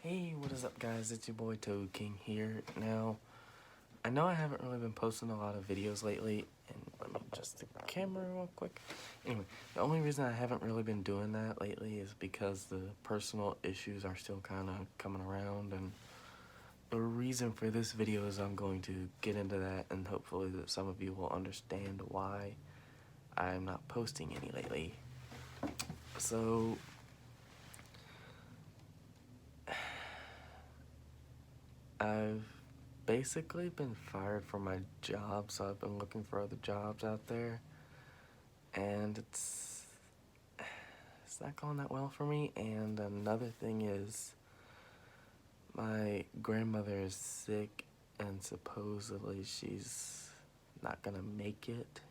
Hey, what is up guys, it's your boy Toad King here. Now, I know I haven't really been posting a lot of videos lately, and let me adjust the camera real quick. Anyway, the only reason I haven't really been doing that lately is because the personal issues are still kind of coming around, and the reason for this video is I'm going to get into that, and hopefully that some of you will understand why I'm not posting any lately. So, I've basically been fired from my job, so I've been looking for other jobs out there, and it's not going that well for me. And another thing is my grandmother is sick, and supposedly she's not gonna make it.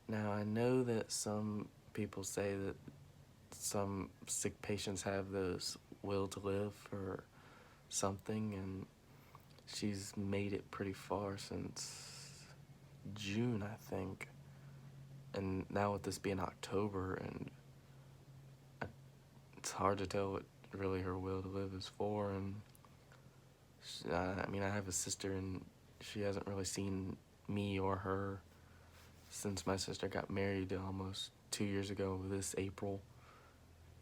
Now, I know that some people say that some sick patients have this will to live for something, and she's made it pretty far since June, I think. And now with this being October, and it's hard to tell what really her will to live is for. And I mean, I have a sister, and she hasn't really seen me or her since my sister got married almost 2 years ago this April.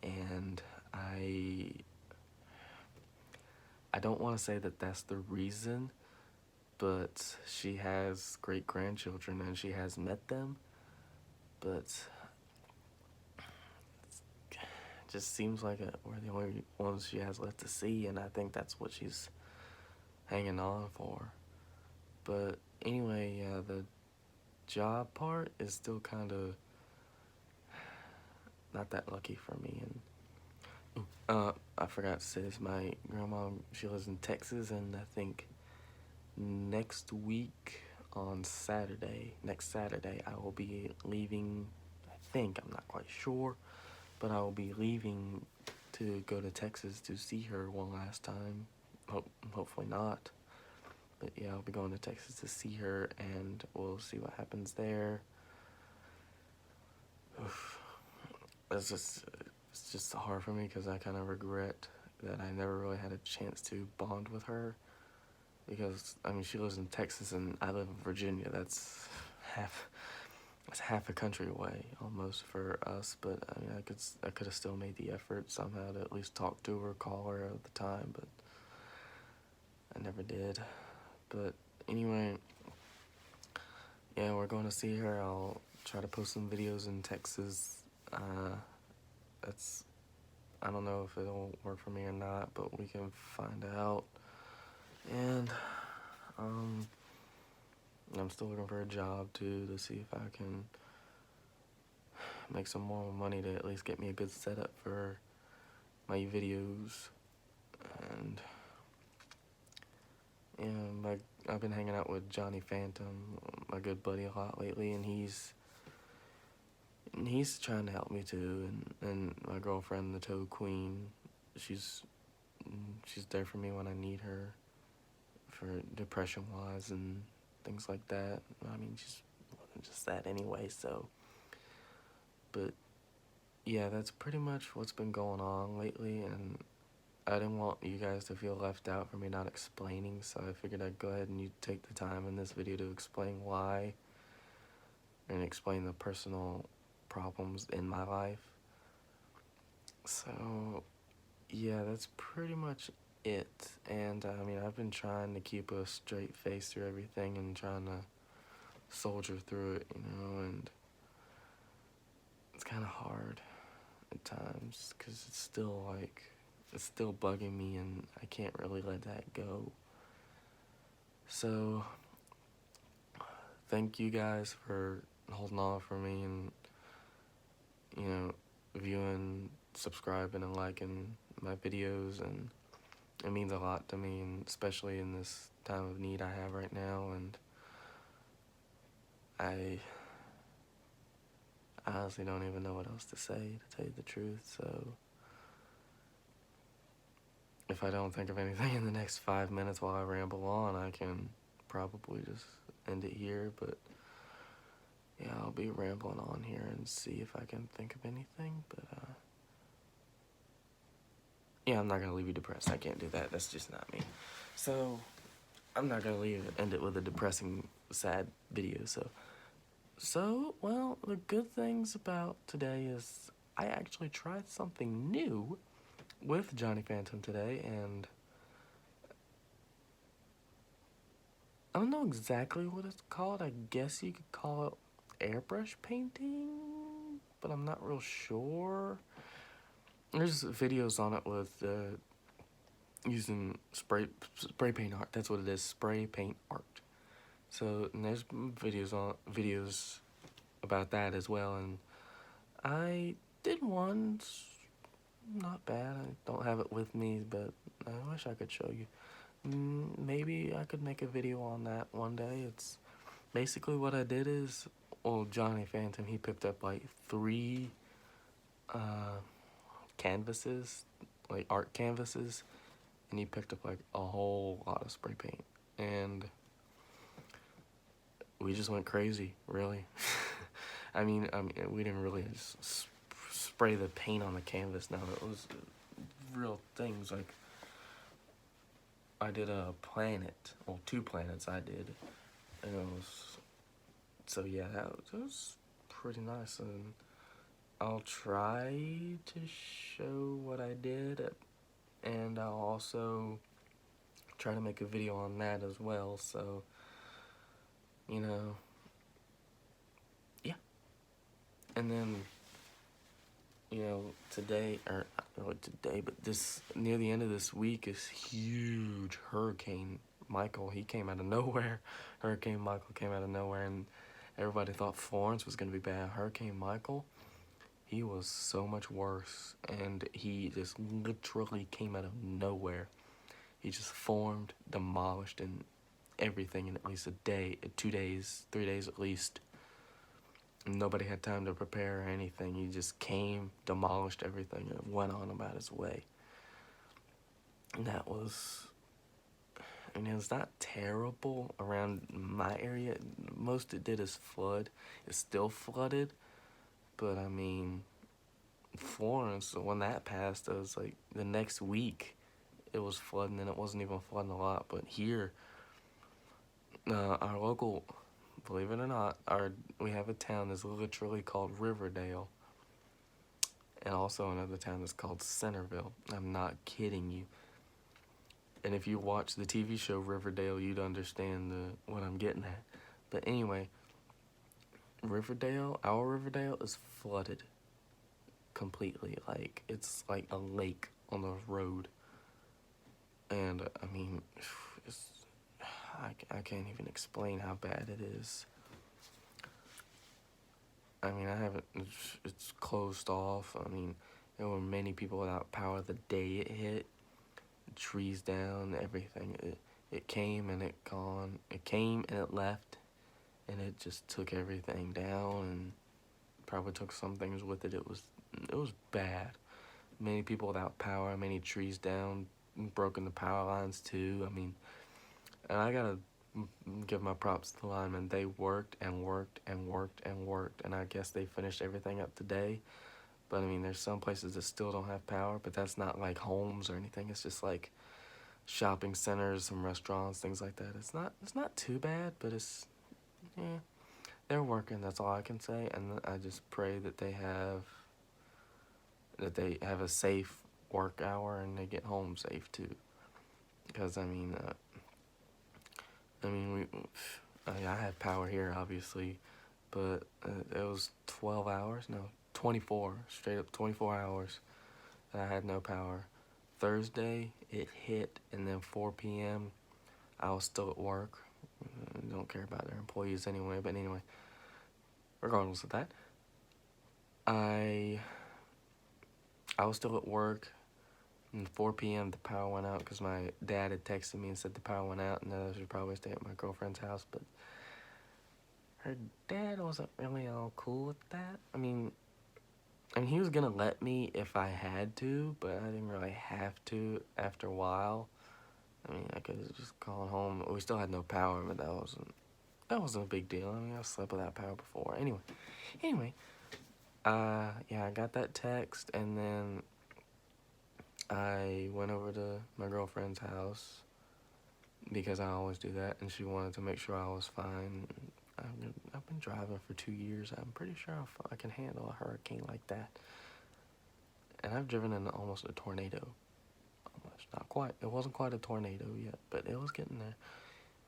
And I don't want to say that that's the reason, but she has great grandchildren and she has met them, but it just seems like we're the only ones she has left to see, and I think that's what she's hanging on for. But anyway, yeah, the job part is still kind of not that lucky for me. And I forgot to say this, my grandma, she lives in Texas, and I think next week on next Saturday, I will be leaving. I think, I'm not quite sure, but I will be leaving to go to Texas to see her one last time. Hopefully not. But yeah, I'll be going to Texas to see her, and we'll see what happens there. Oof. It's just hard for me because I kind of regret that I never really had a chance to bond with her. Because, I mean, she lives in Texas and I live in Virginia. That's half a country away almost for us. But I mean, I could have still made the effort somehow to at least talk to her, call her at the time, but I never did. But anyway, yeah, we're going to see her. I'll try to post some videos in Texas. I don't know if it'll work for me or not, but we can find out. And I'm still looking for a job too, to see if I can make some more money to at least get me a good setup for my videos. And yeah, I've been hanging out with Johnny Phantom, my good buddy, a lot lately, and he's trying to help me too. And my girlfriend, the Toad Queen, she's there for me when I need her, for depression wise and things like that. I mean, she's just that anyway. So, but yeah, that's pretty much what's been going on lately, and I didn't want you guys to feel left out for me not explaining, so I figured I'd go ahead and you take the time in this video to explain why, and explain the personal problems in my life. So yeah, that's pretty much it. And I mean, I've been trying to keep a straight face through everything and trying to soldier through it, and it's kind of hard at times because it's still bugging me, and I can't really let that go. So thank you guys for holding on for me, and viewing, subscribing, and liking my videos, and it means a lot to me, and especially in this time of need I have right now. And I honestly don't even know what else to say, to tell you the truth. So if I don't think of anything in the next 5 minutes while I ramble on, I can probably just end it here. But yeah, I'll be rambling on here and see if I can think of anything. But yeah, I'm not gonna leave you depressed. I can't do that. That's just not me. So I'm not gonna end it with a depressing, sad video. So well, the good things about today is I actually tried something new with Johnny Phantom today, and I don't know exactly what it's called. I guess you could call it airbrush painting, but I'm not real sure. There's videos on it with using spray paint art. That's what it is, spray paint art. So and there's videos about that as well, and I did one. Not bad. I don't have it with me, but I wish I could show you. Maybe I could make a video on that one day. It's basically what I did is, well, Johnny Phantom, he picked up like 3 canvases, like art canvases, and he picked up like a whole lot of spray paint, and we just went crazy, really. I mean, we didn't really just spray the paint on the canvas. No, it was real things. Like I did a planet, well, 2 planets I did, and it was, so yeah, that was pretty nice. And I'll try to show what I did, and I'll also try to make a video on that as well. So, you know, yeah. And then, you know, today, or not really today, but this, near the end of this week, is huge hurricane Michael. He came out of nowhere. Hurricane Michael came out of nowhere, and everybody thought Florence was going to be bad. Hurricane Michael, he was so much worse, and he just literally came out of nowhere. He just formed, demolished, and everything in at least a day, 2 days, 3 days at least. Nobody had time to prepare or anything. He just came, demolished everything, and went on about his way. And that was, I mean, it was not terrible around my area. Most it did is flood. It's still flooded, but I mean, Florence, when that passed, it was like the next week it was flooding, and it wasn't even flooding a lot. But here, our local, believe it or not, we have a town that's literally called Riverdale, and also another town that's called Centerville. I'm not kidding you. And if you watch the TV show Riverdale, you'd understand what I'm getting at. But anyway, our Riverdale is flooded completely. Like, it's like a lake on the road. And, I mean, I can't even explain how bad it is. I mean, it's closed off. I mean, there were many people without power the day it hit. Trees down, everything. It came and it gone. It came and it left, and it just took everything down, and probably took some things with it. It was bad. Many people without power, many trees down, broken the power lines too. I mean, and I gotta give my props to the linemen. They worked and worked and worked and worked, and I guess they finished everything up today. But I mean, there's some places that still don't have power, but that's not like homes or anything. It's just like shopping centers, some restaurants, things like that. It's not too bad, but yeah, they're working. That's all I can say, and I just pray that they have a safe work hour and they get home safe too. Because I mean, I have power here, obviously, but it was 12 hours, no, 24, straight up 24 hours that I had no power. Thursday, it hit, and then 4 p.m., I was still at work. Don't care about their employees anyway, but anyway, regardless of that, I was still at work, and 4 p.m. the power went out because my dad had texted me and said the power went out and that I should probably stay at my girlfriend's house, but her dad wasn't really all cool with that. I mean, he was gonna let me if I had to, but I didn't really have to after a while. I mean, I could have just gone home. We still had no power, but that wasn't a big deal. I mean, I slept without power before. Anyway, yeah, I got that text, and then I went over to my girlfriend's house because I always do that, and she wanted to make sure I was fine. I've been driving for 2 years. I'm pretty sure I can handle a hurricane like that. And I've driven in almost a tornado. Almost, not quite. It wasn't quite a tornado yet, but it was getting there.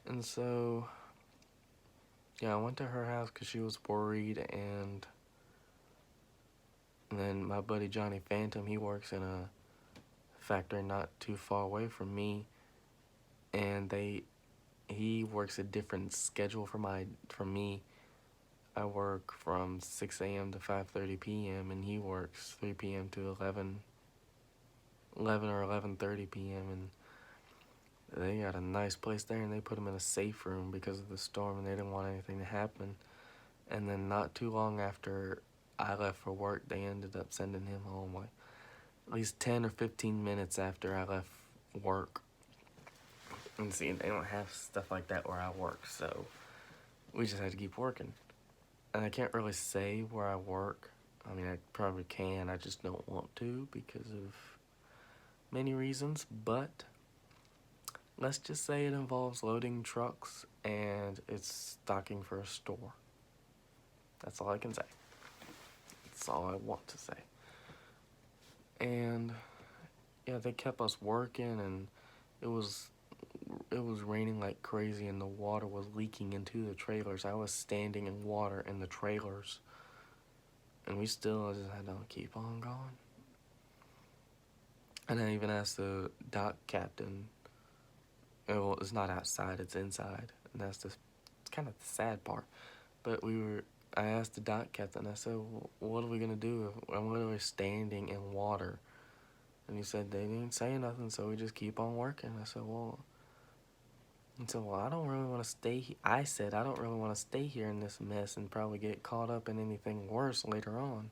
And so, yeah, I went to her house because she was worried, and then my buddy Johnny Phantom, he works in a factory not too far away from me, and he works a different schedule from me. I work from 6 a.m. to 5:30 p.m. and he works 3 p.m. to 11 or 11:30 p.m. and they got a nice place there, and they put him in a safe room because of the storm, and they didn't want anything to happen. And then not too long after I left for work, they ended up sending him home like at least 10 or 15 minutes after I left work. And see, they don't have stuff like that where I work, so we just had to keep working. And I can't really say where I work. I mean, I probably can, I just don't want to because of many reasons, but let's just say it involves loading trucks and it's stocking for a store. That's all I can say. That's all I want to say. And yeah, they kept us working, and it was raining like crazy, and the water was leaking into the trailers. I was standing in water in the trailers, and we still just had to keep on going. And I even asked the dock captain. Well, it's not outside; it's inside, and it's kind of the sad part. But I asked the dock captain. I said, well, "What are we gonna do if I'm literally standing in water?" And he said they didn't say nothing, so we just keep on working. I said, well, I don't really want to stay. I said I don't really want to stay here in this mess and probably get caught up in anything worse later on.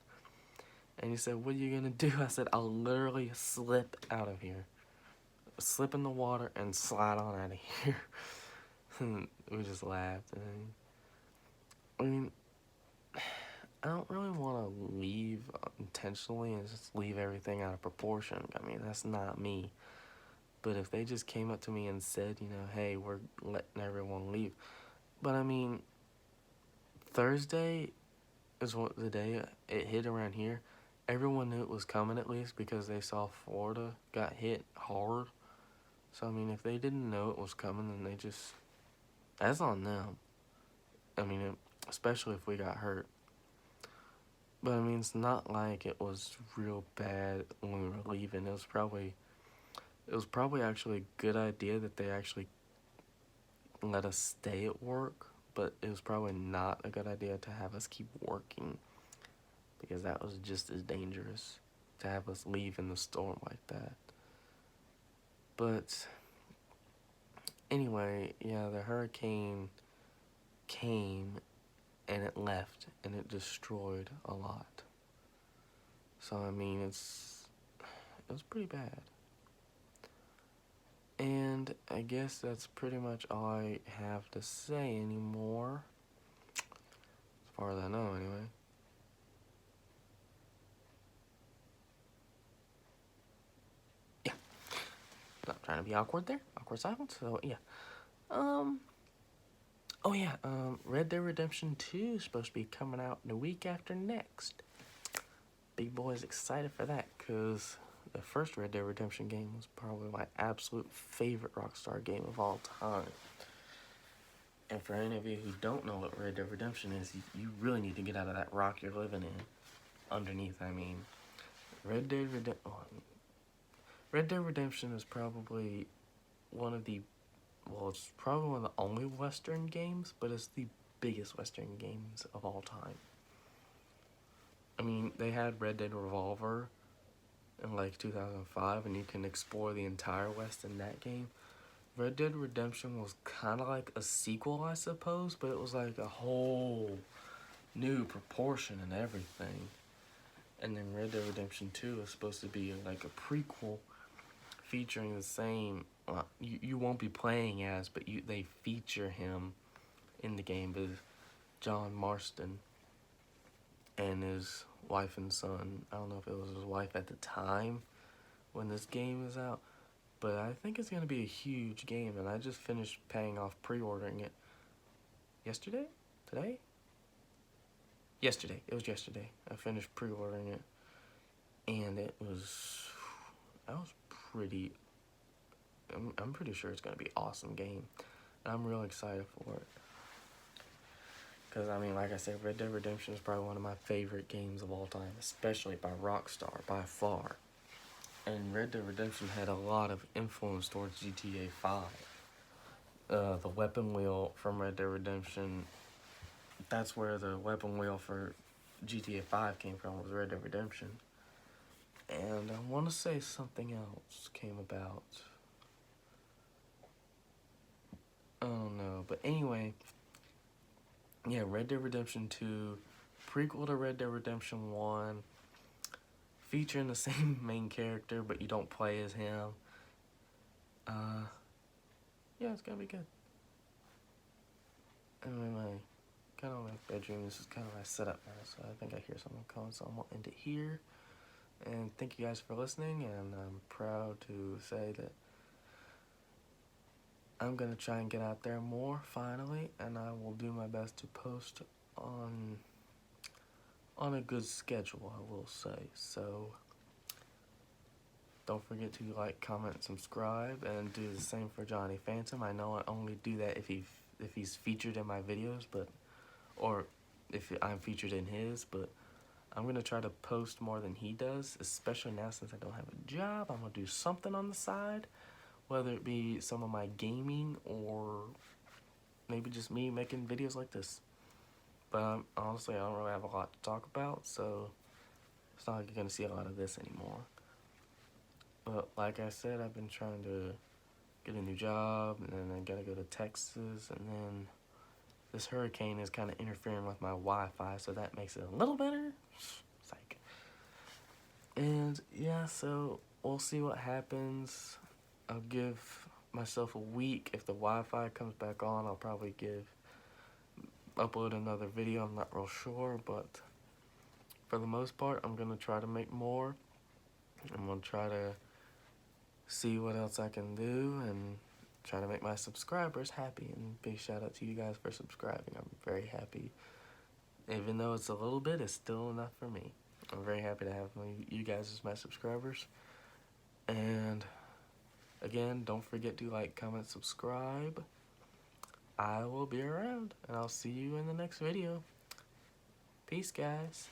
And he said, what are you gonna do? I said, I'll literally slip out of here, slip in the water, and slide on out of here. And we just laughed. And I mean, I don't really want to leave intentionally and just leave everything out of proportion. I mean, that's not me. But if they just came up to me and said, hey, we're letting everyone leave. But I mean, Thursday is the day it hit around here. Everyone knew it was coming at least because they saw Florida got hit hard. So I mean, if they didn't know it was coming, then that's on them. I mean, especially if we got hurt. But I mean, it's not like it was real bad when we were leaving. It was probably actually a good idea that they actually let us stay at work, but it was probably not a good idea to have us keep working because that was just as dangerous to have us leave in the storm like that. But anyway, yeah, the hurricane came and it left and it destroyed a lot. So I mean, it was pretty bad. And I guess that's pretty much all I have to say anymore. As far as I know, anyway. Yeah. Not trying to be awkward there. Awkward silence. So, yeah. Oh, yeah. Red Dead Redemption 2 is supposed to be coming out the week after next. Big boy's excited for that because the first Red Dead Redemption game was probably my absolute favorite Rockstar game of all time. And for any of you who don't know what Red Dead Redemption is, you really need to get out of that rock you're living in. Underneath, I mean. Red Dead Redemption is probably it's probably one of the only Western games, but it's the biggest Western games of all time. I mean, they had Red Dead Revolver in like 2005, and you can explore the entire West in that game. Red Dead Redemption was kind of like a sequel, I suppose, but it was like a whole new proportion and everything. And then Red Dead Redemption 2 is supposed to be like a prequel featuring the same, you won't be playing as, but they feature him in the game with John Marston and his wife and son. I don't know if it was his wife at the time, when this game is out. But I think it's going to be a huge game, and I just finished paying off pre-ordering it yesterday? Today? Yesterday. It was yesterday. I finished pre-ordering it, and I was pretty, I'm pretty sure it's going to be an awesome game. I'm real excited for it. Because, I mean, like I said, Red Dead Redemption is probably one of my favorite games of all time, especially by Rockstar, by far. And Red Dead Redemption had a lot of influence towards GTA 5. The weapon wheel from Red Dead Redemption, that's where the weapon wheel for GTA 5 came from, was Red Dead Redemption. And I want to say something else came about. I don't know, but anyway, yeah, Red Dead Redemption 2, prequel to Red Dead Redemption 1, featuring the same main character, but you don't play as him. Yeah, it's gonna be good. Anyway, kind of my bedroom, this is kind of my setup now, so I think I hear someone calling, so I'm gonna end it here. And thank you guys for listening, and I'm proud to say that I'm gonna try and get out there more, finally, and I will do my best to post on a good schedule, I will say. So don't forget to like, comment, subscribe, and do the same for Johnny Phantom. I know I only do that if he's featured in my videos, or if I'm featured in his, but I'm gonna try to post more than he does, especially now since I don't have a job. I'm gonna do something on the side, whether it be some of my gaming or maybe just me making videos like this. But honestly, I don't really have a lot to talk about, so it's not like you're gonna see a lot of this anymore. But like I said, I've been trying to get a new job, and then I gotta go to Texas, and then this hurricane is kind of interfering with my Wi-Fi, so that makes it a little better. Psych. And yeah, so we'll see what happens. I'll give myself a week. If the Wi-Fi comes back on, I'll probably upload another video. I'm not real sure, but for the most part, I'm gonna try to make more. I'm gonna try to see what else I can do and try to make my subscribers happy. And big shout out to you guys for subscribing. I'm very happy. Even though it's a little bit, it's still enough for me. I'm very happy to have you guys as my subscribers. And again, don't forget to like, comment, subscribe. I will be around, and I'll see you in the next video. Peace, guys.